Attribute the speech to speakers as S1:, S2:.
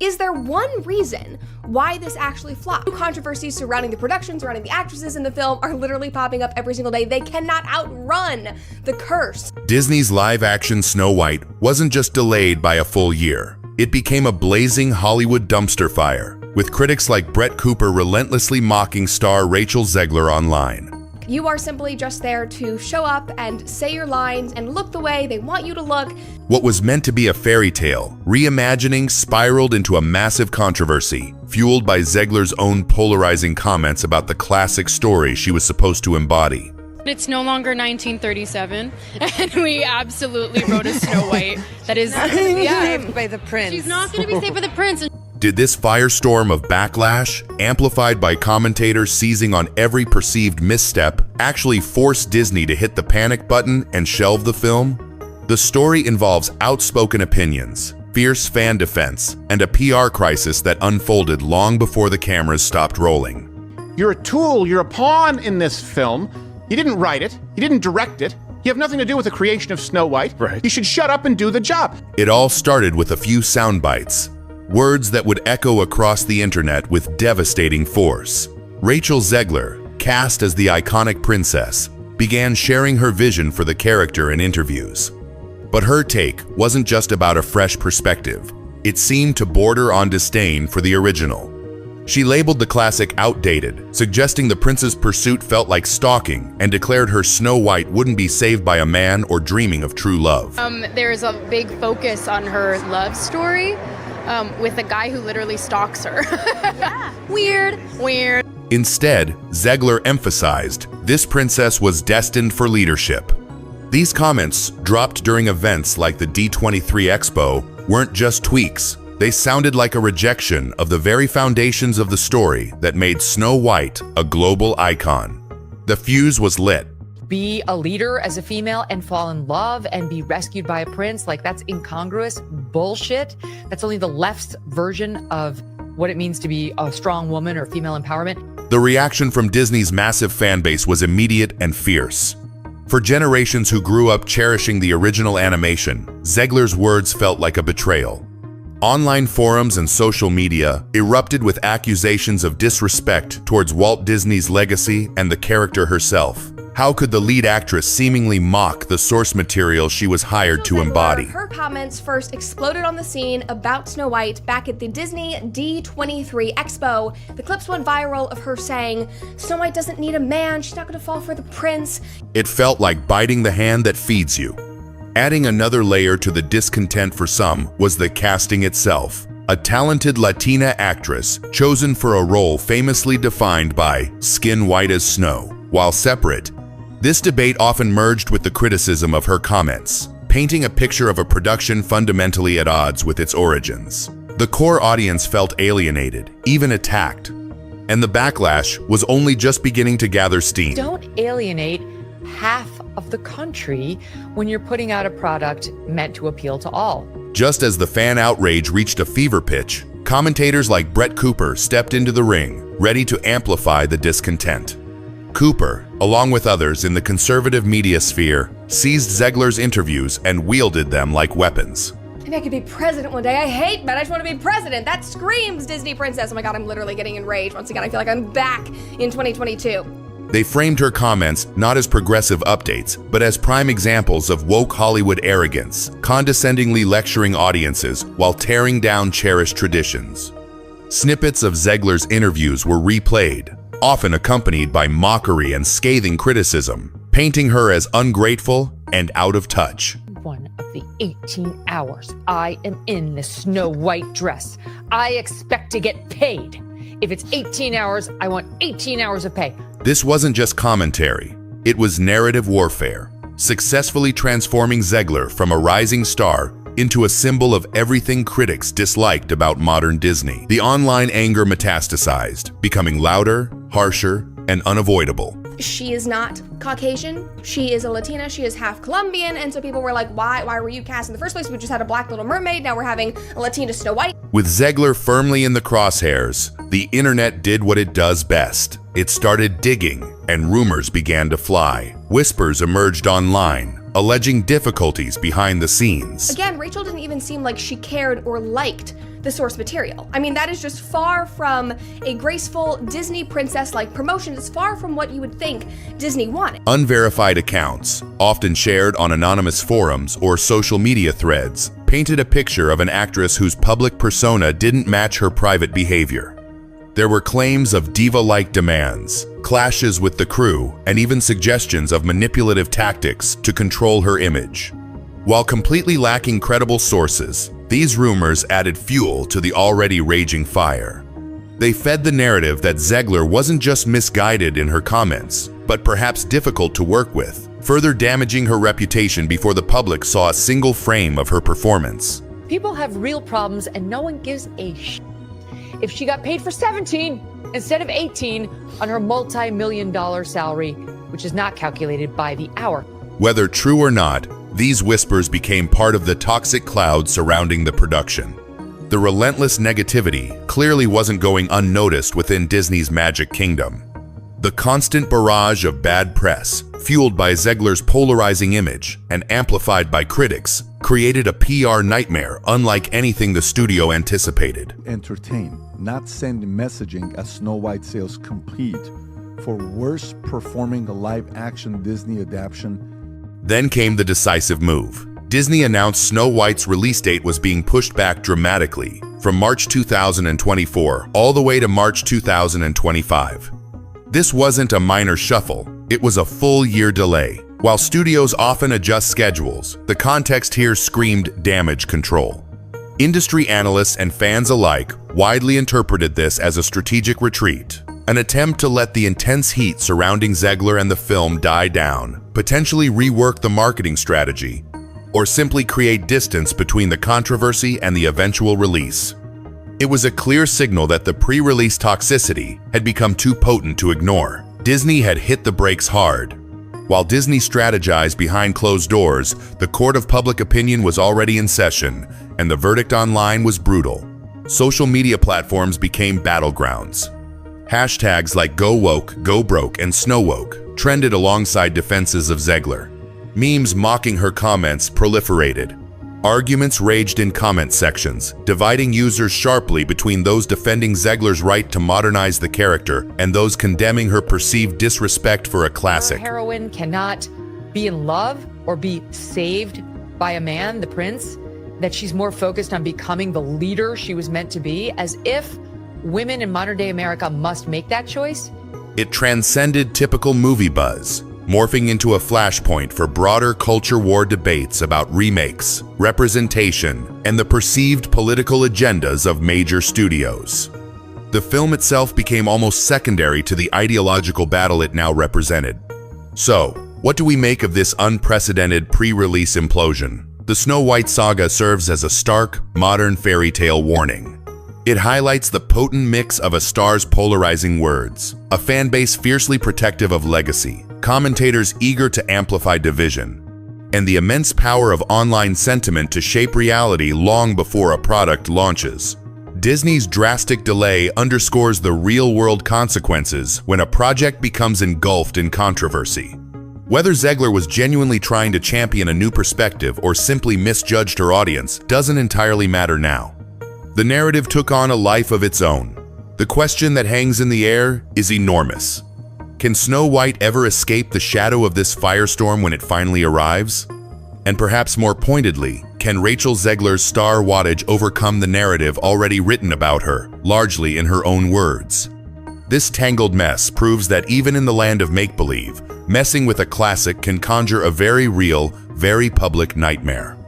S1: Is there one reason why this actually flopped? New controversies surrounding the production, surrounding the actresses in the film are literally popping up every single day. They cannot outrun the curse.
S2: Disney's live-action Snow White wasn't just delayed by a full year. It became a blazing Hollywood dumpster fire, with critics like Brett Cooper relentlessly mocking star Rachel Zegler online.
S1: You are simply just there to show up and say your lines and look the way they want you to look.
S2: What was meant to be a fairy tale, reimagining, spiraled into a massive controversy, fueled by Zegler's own polarizing comments about the classic story she was supposed to embody.
S3: It's no longer 1937, and we absolutely wrote a Snow White that is
S4: saved by the prince.
S3: She's not going to be saved by the prince.
S2: Did this firestorm of backlash, amplified by commentators seizing on every perceived misstep, actually force Disney to hit the panic button and shelve the film? The story involves outspoken opinions, fierce fan defense, and a PR crisis that unfolded long before the cameras stopped rolling.
S5: You're a tool, you're a pawn in this film. You didn't write it, you didn't direct it, you have nothing to do with the creation of Snow White.
S6: Right.
S5: You should shut up and do the job.
S2: It all started with a few sound bites, words that would echo across the internet with devastating force. Rachel Zegler, cast as the iconic princess, began sharing her vision for the character in interviews. But her take wasn't just about a fresh perspective. It seemed to border on disdain for the original. She labeled the classic outdated, suggesting the prince's pursuit felt like stalking, and declared her Snow White wouldn't be saved by a man or dreaming of true love.
S3: There's a big focus on her love story with a guy who literally stalks her. Yeah. Weird.
S2: Instead, Zegler emphasized this princess was destined for leadership. These comments, dropped during events like the D23 Expo, weren't just tweaks. They sounded like a rejection of the very foundations of the story that made Snow White a global icon. The fuse was lit.
S4: Be a leader as a female and fall in love and be rescued by a prince, like that's incongruous bullshit. That's only the left's version of what it means to be a strong woman or female empowerment.
S2: The reaction from Disney's massive fan base was immediate and fierce. For generations who grew up cherishing the original animation, Zegler's words felt like a betrayal. Online forums and social media erupted with accusations of disrespect towards Walt Disney's legacy and the character herself. How could the lead actress seemingly mock the source material she was hired to embody?
S1: Her comments first exploded on the scene about Snow White back at the Disney D23 Expo. The clips went viral of her saying, "Snow White doesn't need a man, she's not going to fall for the prince."
S2: It felt like biting the hand that feeds you. Adding another layer to the discontent for some was the casting itself. A talented Latina actress chosen for a role famously defined by skin white as snow. While separate, this debate often merged with the criticism of her comments, painting a picture of a production fundamentally at odds with its origins. The core audience felt alienated, even attacked, and the backlash was only just beginning to gather steam.
S4: Don't alienate half of the country when you're putting out a product meant to appeal to all.
S2: Just as the fan outrage reached a fever pitch, commentators like Brett Cooper stepped into the ring, ready to amplify the discontent. Cooper, along with others in the conservative media sphere, seized Zegler's interviews and wielded them like weapons.
S1: Maybe I could be president one day. I hate men. I just want to be president. That screams Disney princess. Oh my God, I'm literally getting enraged. Once again, I feel like I'm back in 2022.
S2: They framed her comments not as progressive updates, but as prime examples of woke Hollywood arrogance, condescendingly lecturing audiences while tearing down cherished traditions. Snippets of Zegler's interviews were replayed, often accompanied by mockery and scathing criticism, painting her as ungrateful and out of touch.
S4: One of the 18 hours I am in the Snow White dress, I expect to get paid. If it's 18 hours, I want 18 hours of pay.
S2: This wasn't just commentary, it was narrative warfare, successfully transforming Zegler from a rising star into a symbol of everything critics disliked about modern Disney. The online anger metastasized, becoming louder, harsher, and unavoidable.
S1: She is not Caucasian, she is a Latina, she is half Colombian, and so people were like, why were you cast in the first place? We just had a black Little Mermaid, now we're having a Latina Snow White.
S2: With Zegler firmly in the crosshairs, the internet did what it does best. It started digging, and rumors began to fly. Whispers emerged online, alleging difficulties behind the scenes.
S1: Again, Rachel didn't even seem like she cared or liked the source material. I mean, that is just far from a graceful Disney princess-like promotion. It's far from what you would think Disney wanted.
S2: Unverified accounts, often shared on anonymous forums or social media threads, painted a picture of an actress whose public persona didn't match her private behavior. There were claims of diva-like demands, clashes with the crew, and even suggestions of manipulative tactics to control her image. While completely lacking credible sources, these rumors added fuel to the already raging fire. They fed the narrative that Zegler wasn't just misguided in her comments, but perhaps difficult to work with, further damaging her reputation before the public saw a single frame of her performance.
S4: People have real problems and no one gives a shit if she got paid for 17 instead of 18 on her multi-million-dollar salary, which is not calculated by the hour.
S2: Whether true or not, these whispers became part of the toxic cloud surrounding the production. The relentless negativity clearly wasn't going unnoticed within Disney's Magic Kingdom. The constant barrage of bad press, fueled by Zegler's polarizing image and amplified by critics, created a PR nightmare unlike anything the studio anticipated.
S6: Entertain, not send messaging as Snow White sales compete for worst performing live-action Disney adaptation.
S2: Then came the decisive move. Disney announced Snow White's release date was being pushed back dramatically, from March 2024 all the way to March 2025. This wasn't a minor shuffle, it was a full-year delay. While studios often adjust schedules, the context here screamed damage control. Industry analysts and fans alike widely interpreted this as a strategic retreat, an attempt to let the intense heat surrounding Zegler and the film die down, potentially rework the marketing strategy, or simply create distance between the controversy and the eventual release. It was a clear signal that the pre-release toxicity had become too potent to ignore. Disney had hit the brakes hard. While Disney strategized behind closed doors, the court of public opinion was already in session, and the verdict online was brutal. Social media platforms became battlegrounds. Hashtags like Go Woke, Go Broke, and Snow Woke trended alongside defenses of Zegler. Memes mocking her comments proliferated. Arguments raged in comment sections, dividing users sharply between those defending Zegler's right to modernize the character and those condemning her perceived disrespect for a classic.
S4: Her heroine cannot be in love or be saved by a man, the prince, that she's more focused on becoming the leader she was meant to be, as if women in modern-day America must make that choice.
S2: It transcended typical movie buzz, morphing into a flashpoint for broader culture war debates about remakes, representation, and the perceived political agendas of major studios. The film itself became almost secondary to the ideological battle it now represented. So, what do we make of this unprecedented pre-release implosion? The Snow White saga serves as a stark, modern fairy tale warning. It highlights the potent mix of a star's polarizing words, a fan base fiercely protective of legacy, commentators eager to amplify division, and the immense power of online sentiment to shape reality long before a product launches. Disney's drastic delay underscores the real-world consequences when a project becomes engulfed in controversy. Whether Zegler was genuinely trying to champion a new perspective or simply misjudged her audience doesn't entirely matter now. The narrative took on a life of its own. The question that hangs in the air is enormous. Can Snow White ever escape the shadow of this firestorm when it finally arrives? And perhaps more pointedly, can Rachel Zegler's star wattage overcome the narrative already written about her, largely in her own words? This tangled mess proves that even in the land of make-believe, messing with a classic can conjure a very real, very public nightmare.